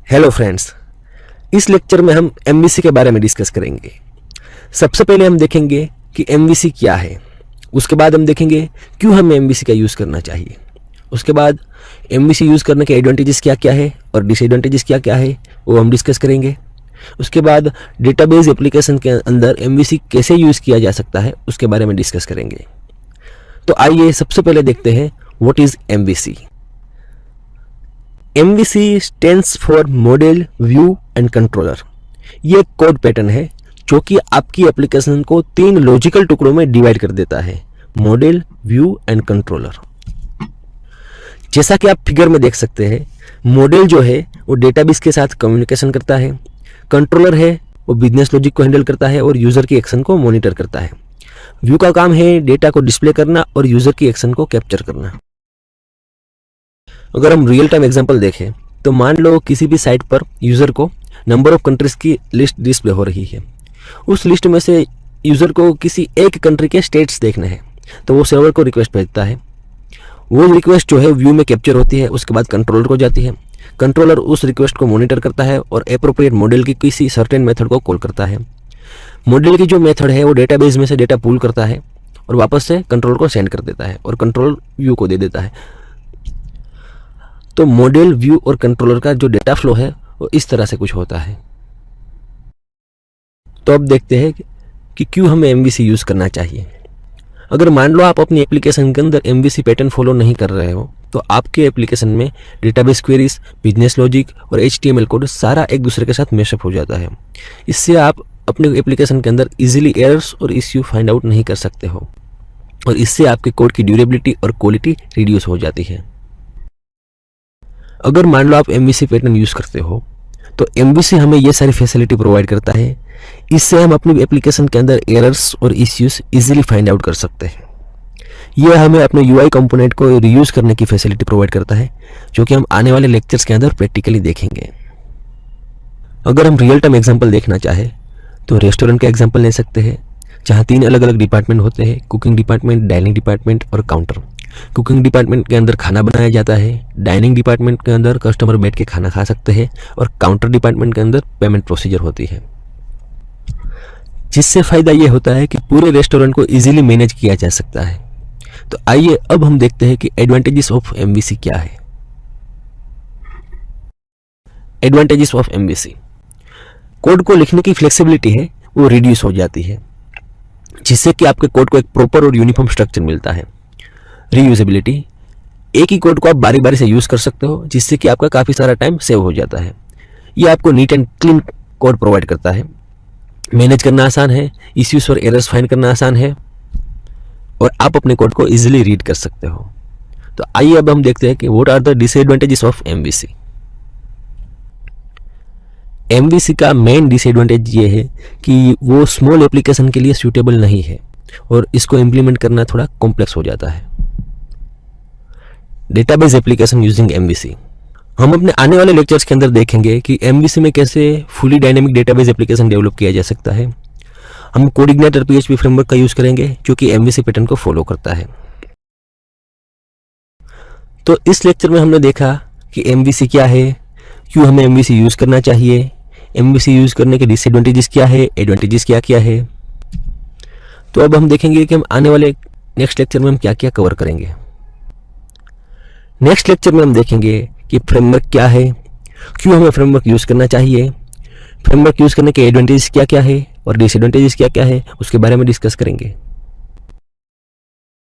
Hello friends, इस lecture में हम MVC के बारे में डिस्कस करेंगे। सबसे पहले हम देखेंगे कि MVC क्या है। उसके बाद हम देखेंगे क्यों हमें MVC का यूज़ करना चाहिए। उसके बाद MVC यूज़ करने के एडवांटेजेस क्या क्या है और डिसएडवांटेजेस क्या क्या है वो हम डिस्कस करेंगे। उसके बाद डेटाबेस एप्लीकेशन के अंदर MVC कैसे यूज़ किया जा सकता है उसके बारे में डिस्कस करेंगे। तो आइए सबसे पहले देखते हैं what is MVC। MVC stands for model, view and controller. ये एक कोड पैटर्न है जो कि आपकी एप्लीकेशन को 3 लॉजिकल टुकड़ों में डिवाइड कर देता है, मॉडल, व्यू एंड कंट्रोलर। जैसा कि आप फिगर में देख सकते हैं, मॉडल जो है वो डेटाबेस के साथ कम्युनिकेशन करता है, कंट्रोलर है वो बिजनेस लॉजिक को हैंडल करता है और यूज़र की एक्शन को मॉनिटर करता है। व्यू का काम है डेटा को डिस्प्ले करना और यूज़र की एक्शन को कैप्चर करना। अगर हम रियल टाइम एग्जांपल देखें तो मान लो किसी भी साइट पर यूज़र को नंबर ऑफ कंट्रीज की लिस्ट डिस्प्ले हो रही है। उस लिस्ट में से यूज़र को किसी एक कंट्री के स्टेट्स देखने हैं, तो वो सर्वर को रिक्वेस्ट भेजता है। वो रिक्वेस्ट जो है व्यू में कैप्चर होती है, उसके बाद कंट्रोलर को जाती है। कंट्रोलर उस रिक्वेस्ट को मॉनिटर करता है और एप्रोप्रिएट मॉडल की किसी सर्टेन मेथड को कॉल करता है। मॉडल की जो मेथड है वो डेटाबेस में से डेटा पुल करता है और वापस से कंट्रोलर को सेंड कर देता है और कंट्रोलर व्यू को दे देता है। तो मॉडल, व्यू और कंट्रोलर का जो डेटा फ्लो है वो इस तरह से कुछ होता है। तो अब देखते हैं कि क्यों हमें MVC यूज़ करना चाहिए। अगर मान लो आप अपनी एप्लीकेशन के अंदर MVC पैटर्न फॉलो नहीं कर रहे हो तो आपके एप्लीकेशन में डेटाबेस क्वेरीज, बिजनेस लॉजिक और HTML कोड सारा एक दूसरे के साथ मैशअप हो जाता है। इससे आप अपने एप्लीकेशन के अंदर इजीली एरर्स और इश्यू फाइंड आउट नहीं कर सकते हो और इससे आपके कोड की ड्यूरेबिलिटी और क्वालिटी रिड्यूस हो जाती है। अगर मान लो आप MVC पैटर्न यूज़ करते हो तो MVC हमें ये सारी फैसिलिटी प्रोवाइड करता है। इससे हम अपनी एप्लीकेशन के अंदर एरर्स और इश्यूज इजीली फाइंड आउट कर सकते हैं। यह हमें अपने UI कंपोनेंट को रीयूज़ करने की फैसिलिटी प्रोवाइड करता है, जो कि हम आने वाले लेक्चर्स के अंदर प्रैक्टिकली देखेंगे। अगर हम रियल टाइम एग्जाम्पल देखना चाहे तो रेस्टोरेंट का एग्जाम्पल ले सकते हैं, जहाँ 3 अलग अलग डिपार्टमेंट होते हैं, कुकिंग डिपार्टमेंट, डाइनिंग डिपार्टमेंट और काउंटर। कुकिंग डिपार्टमेंट के अंदर खाना बनाया जाता है, डाइनिंग डिपार्टमेंट के अंदर कस्टमर बैठ के खाना खा सकते हैं और काउंटर डिपार्टमेंट के अंदर पेमेंट प्रोसीजर होती है। जिससे फ़ायदा ये होता है कि पूरे रेस्टोरेंट को इजीली मैनेज किया जा सकता है। तो आइए अब हम देखते हैं कि एडवांटेजेस ऑफ MVC क्या है। एडवांटेजेस ऑफ MVC, कोड को लिखने की फ्लेक्सिबिलिटी है वो रिड्यूस हो जाती है, जिससे कि आपके कोड को एक प्रॉपर और यूनिफॉर्म स्ट्रक्चर मिलता है। रीयूजेबिलिटी, एक ही कोड को आप बारी बारी से यूज़ कर सकते हो, जिससे कि आपका काफ़ी सारा टाइम सेव हो जाता है। ये आपको neat and clean code provide करता है। मैनेज करना आसान है, इश्यूज और एरर्स फाइंड करना आसान है और आप अपने कोड को इजीली रीड कर सकते हो। तो आइए अब हम देखते हैं कि what are the disadvantages of MVC। MVC का मेन डिसएडवांटेज ये है कि वो स्मॉल एप्लीकेशन के लिए सूटेबल नहीं है और इसको इम्प्लीमेंट करना थोड़ा कॉम्प्लेक्स हो जाता है। डेटाबेस एप्लीकेशन यूजिंग MVC, हम अपने आने वाले लेक्चर्स के अंदर देखेंगे कि MVC में कैसे fully dynamic database application develop किया जा सकता है। हम कोडिग्नेटर PHP फ्रेमवर्क का यूज़ करेंगे जो कि MVC पैटर्न को फॉलो करता है। तो इस लेक्चर में हमने देखा कि MVC क्या है, क्यों हमें MVC यूज़ करना चाहिए, MVC यूज़ करने के डिसएडवांटेजेस क्या है, एडवांटेजेस क्या क्या है। तो अब हम देखेंगे कि हम आने वाले नेक्स्ट लेक्चर में हम क्या क्या कवर करेंगे। नेक्स्ट लेक्चर में हम देखेंगे कि फ्रेमवर्क क्या है, क्यों हमें फ्रेमवर्क यूज़ करना चाहिए, फ्रेमवर्क यूज़ करने के एडवांटेजेस क्या क्या है और डिसएडवांटेजेस क्या क्या है, उसके बारे में डिस्कस करेंगे।